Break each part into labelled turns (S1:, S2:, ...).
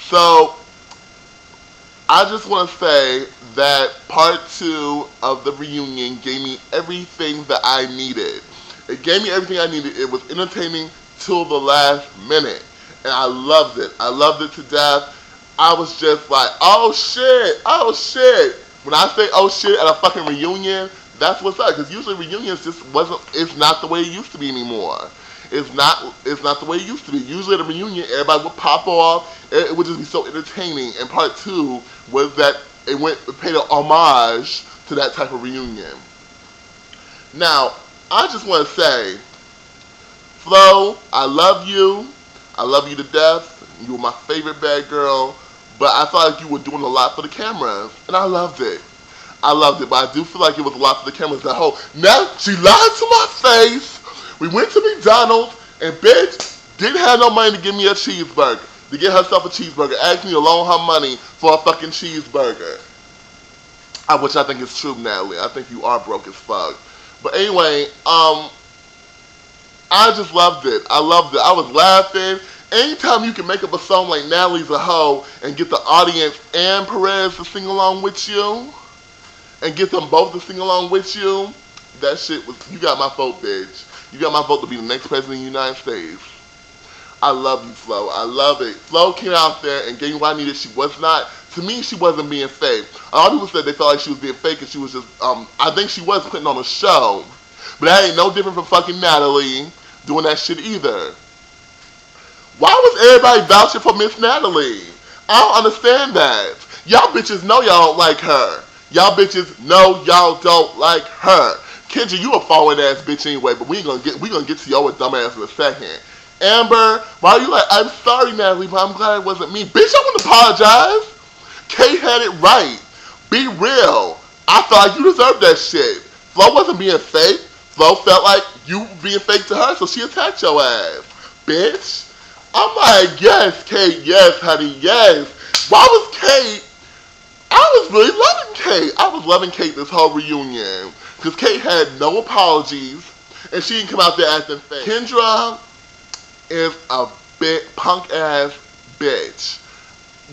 S1: So I just want to say that part two of the reunion gave me everything that I needed. It gave me everything I needed. It was entertaining till the last minute. And I loved it. I loved it to death. I was just like, oh shit, oh shit. When I say oh shit at a fucking reunion, that's what's up. Because usually reunions just wasn't, it's not the way it used to be anymore. It's not the way it used to be. Usually at a reunion, everybody would pop off. It would just be so entertaining. And part two was that it paid an homage to that type of reunion. Now, I just want to say, Flo, I love you. I love you to death. You were my favorite bad girl. But I felt like you were doing a lot for the cameras. And I loved it. I loved it. But I do feel like it was a lot for the cameras. That whole, now she lied to my face. We went to McDonald's and bitch didn't have no money to give me a cheeseburger. To get herself a cheeseburger. Asked me to loan her money for a fucking cheeseburger. Which I think is true, Natalie. I think you are broke as fuck. But anyway, I just loved it. I loved it. I was laughing. Anytime you can make up a song like Natalie's a Hoe and get the audience and Perez to sing along with you, and get them both to sing along with you, that shit was, you got my vote, bitch. You got my vote to be the next president of the United States. I love you, Flo. I love it. Flo came out there and gave me what I needed. She was not, to me, she wasn't being fake. A lot of people said they felt like she was being fake and she was just, I think she was putting on a show. But that ain't no different from fucking Natalie doing that shit either. Why was everybody vouching for Miss Natalie? I don't understand that. Y'all bitches know y'all don't like her. Y'all bitches know y'all don't like her. Kendra, you a forward ass bitch anyway, but we gonna get to your dumb ass in a second. Amber, why are you like, I'm sorry, Natalie, but I'm glad it wasn't me. Bitch, I wouldn't apologize. Kate had it right. Be real. I thought you deserved that shit. Flo wasn't being fake. Flo felt like you being fake to her, so she attacked your ass. Bitch. I'm like, yes, Kate, yes, honey, yes. Why was Kate? I was really loving Kate. I was loving Kate this whole reunion. Because Kate had no apologies, and she didn't come out there acting fake. Kendra is a bit punk-ass bitch.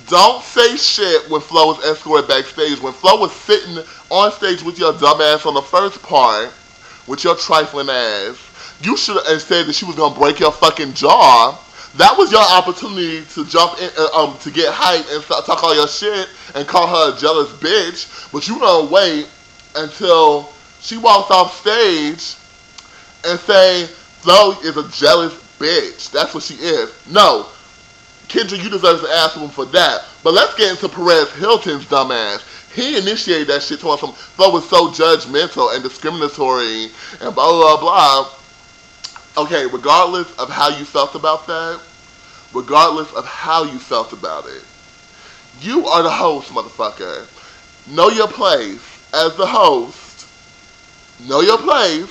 S1: Don't say shit when Flo was escorted backstage. When Flo was sitting on stage with your dumb ass on the first part, with your trifling ass, you should have said that she was going to break your fucking jaw. That was your opportunity to jump in, to get hype and talk all your shit and call her a jealous bitch. But you don't wait until she walks off stage and say, Flo is a jealous bitch. That's what she is. No. Kendra, you deserve an ass woman for that. But let's get into Perez Hilton's dumbass. He initiated that shit to us. Flo was so judgmental and discriminatory and blah, blah, blah. Okay, regardless of how you felt about that, regardless of how you felt about it, you are the host, motherfucker. Know your place as the host. Know your place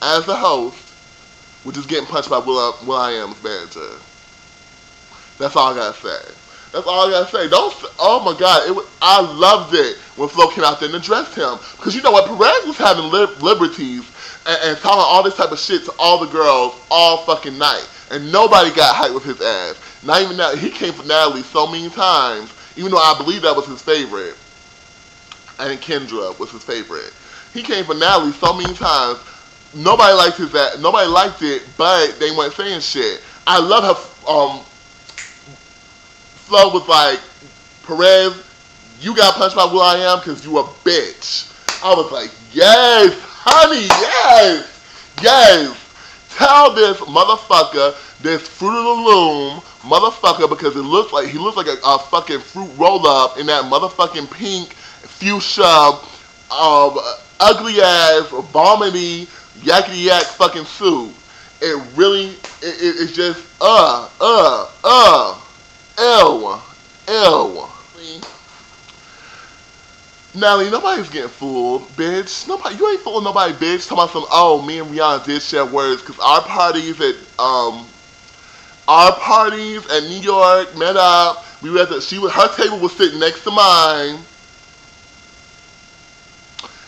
S1: as the host, which is getting punched by Will.i.am's manager. That's all I gotta say. That's all I gotta say. Oh my God, I loved it when Flo came out there and addressed him. Because you know what, Perez was having liberties and talking all this type of shit to all the girls all fucking night. And nobody got hyped with his ass. Not even that. He came for Natalie so many times, even though I believe that was his favorite. I think Kendra was his favorite. He came for Natalie so many times. Nobody liked his ass. Nobody liked it, but they weren't saying shit. I love how Flo was like, Perez, you got punched by Will.i.am because you a bitch. I was like, yes, honey, yes, yes. Tell this motherfucker, this Fruit of the Loom motherfucker, because he looks like a fucking fruit roll up in that motherfucking pink fuchsia, ugly ass, vomity, yakety yak fucking suit. It really, it's just, ew. Natalie, nobody's getting fooled, bitch. Nobody, you ain't fooling nobody, bitch. Talking about some, me and Rihanna did share words, because our parties at New York met up. We were at her table was sitting next to mine,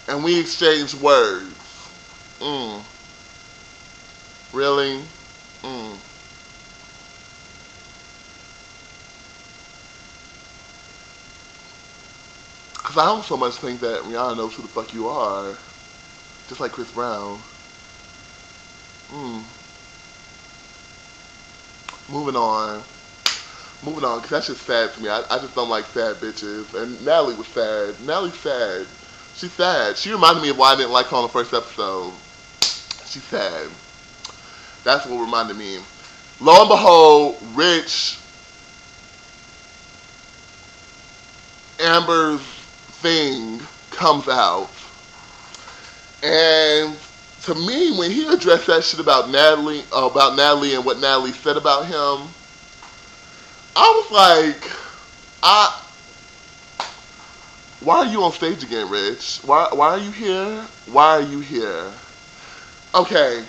S1: and we exchanged words. Really? Because I don't so much think that Rihanna knows who the fuck you are. Just like Chris Brown. Moving on. Moving on, because that's just sad to me. I just don't like sad bitches. And Natalie was sad. Natalie's sad. She's sad. She reminded me of why I didn't like her on the first episode. She's sad. That's what reminded me. Lo and behold, Rich, Amber's thing comes out. And to me, when he addressed that shit about Natalie and what Natalie said about him, I was like, why are you on stage again, Rich? Why are you here? Why are you here? Okay,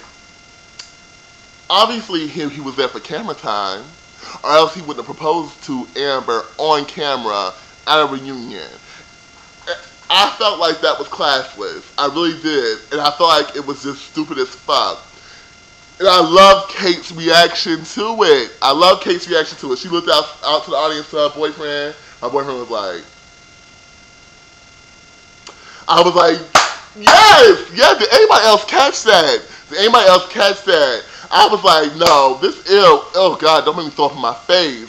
S1: obviously he was there for camera time, or else he wouldn't have proposed to Amber on camera at a reunion. I felt like that was classless. I really did. And I felt like it was just stupid as fuck. And I love Kate's reaction to it. She looked out to the audience to her boyfriend. Her boyfriend was like, I was like, yes! Did anybody else catch that? I was like, no, this ill. Oh God, don't make me throw up in my face.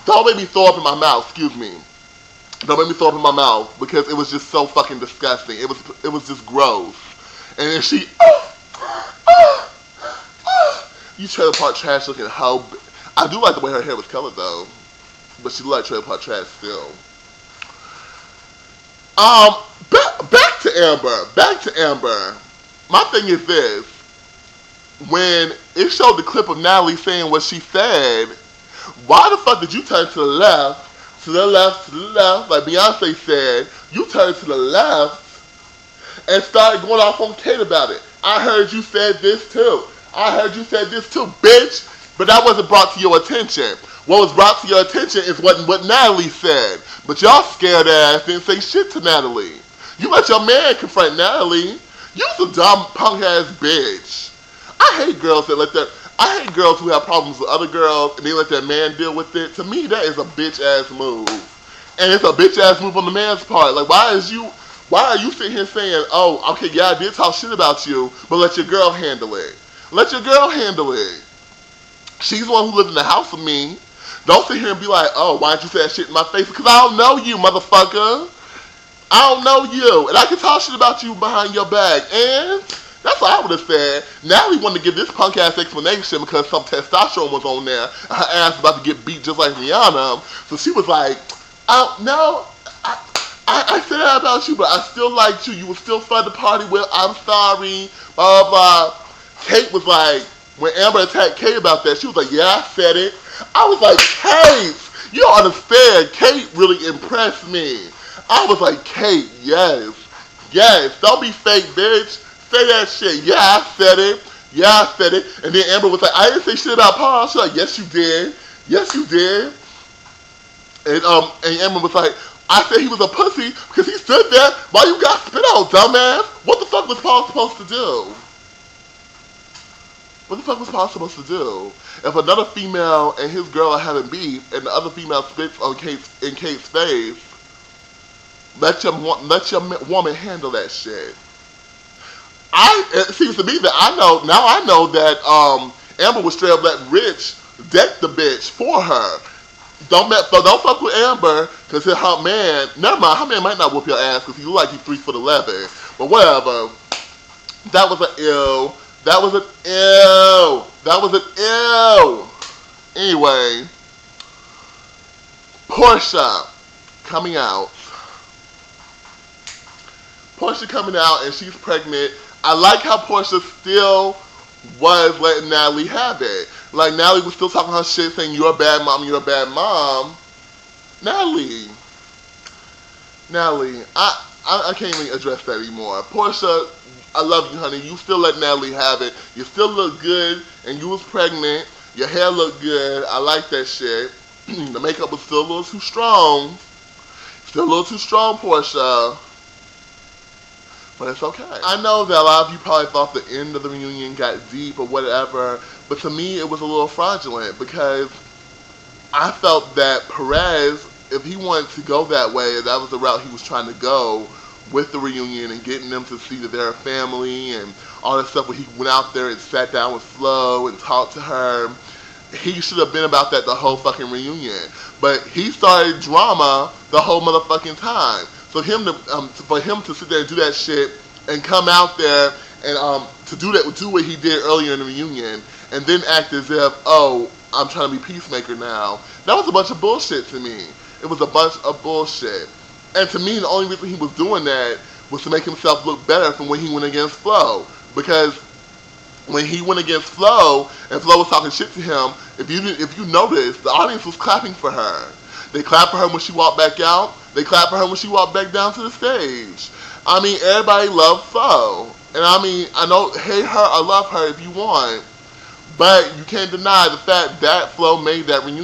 S1: Don't make me throw up in my mouth, excuse me. Don't make me throw up in my mouth, because it was just so fucking disgusting. It was just gross. And then she, you trailer park trash looking hoe. I do like the way her hair was colored though, but she looked like trailer park trash still. Back to Amber. My thing is this: when it showed the clip of Natalie saying what she said, why the fuck did you turn to the left? To the left, like Beyonce said, you turned to the left and started going off on Kate about it. I heard you said this too, bitch. But that wasn't brought to your attention. What was brought to your attention is what Natalie said. But y'all scared ass didn't say shit to Natalie. You let your man confront Natalie. You's a dumb punk ass bitch. I hate girls who have problems with other girls and they let their man deal with it. To me, that is a bitch ass move. And it's a bitch ass move on the man's part. Like, why are you sitting here saying, oh, okay, yeah, I did talk shit about you, but let your girl handle it. She's the one who lived in the house with me. Don't sit here and be like, oh, why didn't you say that shit in my face? Because I don't know you, motherfucker. I don't know you. And I can talk shit about you behind your back. And that's what I would have said. Natalie wanted to give this punk ass explanation because some testosterone was on there. Her ass about to get beat just like Rihanna. So she was like, oh, no, I said that about you, but I still liked you. You were still fun to party with. I'm sorry. Blah, blah, blah. Kate was like, when Amber attacked Kate about that, she was like, yeah, I said it. I was like, Kate, you don't understand. Kate really impressed me. I was like, Kate, yes. Don't be fake, bitch. Say that shit. Yeah, I said it. And then Amber was like, I didn't say shit about Paul. She's like, yes, you did. And Amber was like, I said he was a pussy because he stood there while you got spit out, dumbass. What the fuck was Paul supposed to do? If another female and his girl are having beef and the other female spits on in Kate's face, let your woman handle that shit. It seems to me that I know that Amber was straight up let Rich deck the bitch for her. Don't fuck with Amber, because her man, never mind, her man might not whoop your ass because he look like he's 3'11", but whatever. That was an ill. Anyway, Portia coming out and she's pregnant. I like how Portia still was letting Natalie have it. Like, Natalie was still talking her shit, saying, you're a bad mom. Natalie, I can't even address that anymore. Portia, I love you, honey. You still let Natalie have it. You still look good, and you was pregnant. Your hair looked good. I like that shit. The makeup was still a little too strong. Portia. But it's okay. I know that a lot of you probably thought the end of the reunion got deep or whatever, but to me it was a little fraudulent because I felt that Perez if he wanted to go that way, that was the route he was trying to go with the reunion and getting them to see that they're a family and all that stuff. When he went out there and sat down with Flo and talked to her, he should have been about that the whole fucking reunion. But he started drama the whole motherfucking time. So for him to sit there and do that shit and come out there and to do what he did earlier in the reunion and then act as if, oh, I'm trying to be peacemaker now. That was a bunch of bullshit to me. It was a bunch of bullshit. And to me, the only reason he was doing that was to make himself look better from when he went against Flo. Because when he went against Flo and Flo was talking shit to him, if you noticed, the audience was clapping for her. They clapped for her when she walked back out. They clapped for her when she walked back down to the stage. I mean, everybody loved Flo. And I mean, I know, hate her or love her if you want, but you can't deny the fact that Flo made that reunion.